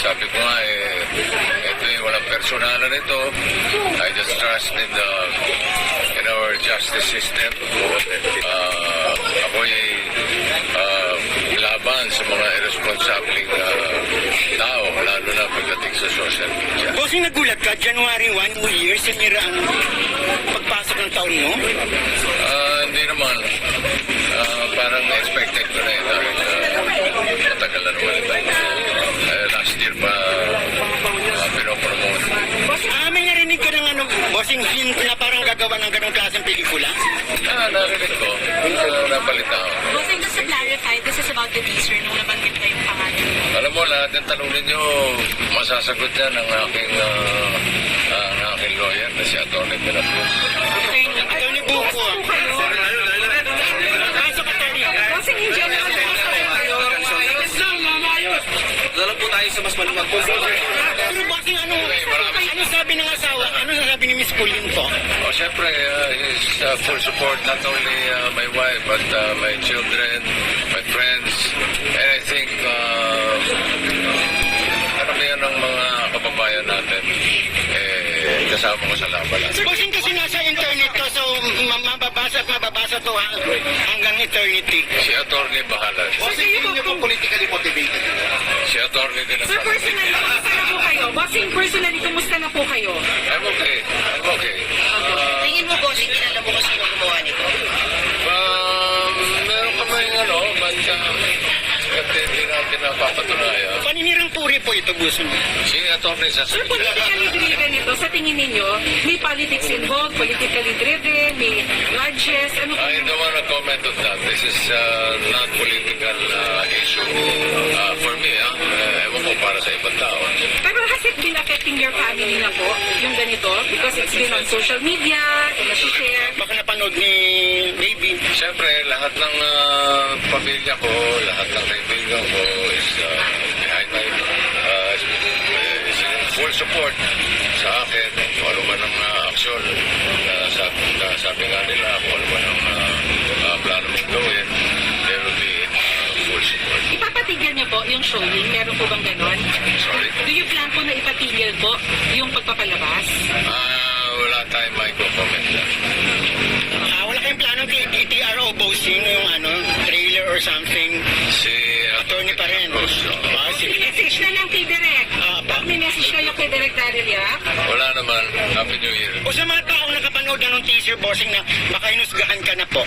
sabi ko nga, ito yung walang personalan ito. I just trust in our justice system. Ako'y laban sa mga irresponsibleng tao, lalo na pagdating sa social media. Bossing, nagulat ka, January 1, New Year, sinira ang pagpasok ng taon mo? Hindi naman. Parang expected ko na yun dahil matagal na naman ito. Last year pa pinopromote. May narinig ka ng bossing hint na parang gagawa ng ganong klaseng pelikula? Narinig ko. Nabalita ko. Bossing, just to clarify, this is about the teaser nung nabanggit na yung pangalan. Alam mo, lahat ng tanong ninyo, masasagot yan ng aking lawyer na si Atty. Pinapos. Atty. Buko. Bossing, in general, Lalo po tayo sa mas maluwag po. Pero bossing, ano sabi ng asawa? Ano sabi ni Miss Pauline po? Siyempre, his full support, not only my wife, but my children, my friends, and I think karamihan ng mga kababayan natin kasama ko sa laban. Bossing, kasi nasa internet to, so mababasa at mababasa to hanggang eternity. Si Atty. bahala. Bossing, hindi niyo po politically motivated. Si Atty. din ang sir, personally, kumusta na po kayo? Bossing, personally, kumusta na po kayo? I'm okay. I'm okay. Tingin mo, bossing, kilala mo kung sino gumawa nito? Meron pa may kasi hindi natin napapatunayan. Paninirang puri po ito, bossing. Si Atty. sa Sir, politically driven ito, sa tingin ninyo, may politics involved, politically driven, may grudges, ano po? I don't want to comment on that. This is not political issue for me. Ewan ko para sa ibang tao. Pero has it been affecting your family na po, yung ganito? Because it's been on social media, nasi-share. Baka napanood ni Baby. Siyempre, lahat ng pamilya ko, lahat ng kaibigan ko is behind my is in full support sa akin. Kung ano man ang aksyon na sabi nga nila, kung ano man ang plano mong gawin, there will be full support. Ipapatigil niyo po yung showing? Meron po bang ganon? Sorry? Do you plan po na ipatigil po yung pagpapalabas? Wala tayong micro-comment lang. Wala kayong plano TTRO bossing, yung trailer or something. Si Attorney pa rin. Sige. Message na lang kay Direk. Pag may message kayo kay Direk Daryl Yap, Wala naman. Happy New Year. O sa mga taong nakapanood na ng teaser bossing na baka hinusgahan ka na po.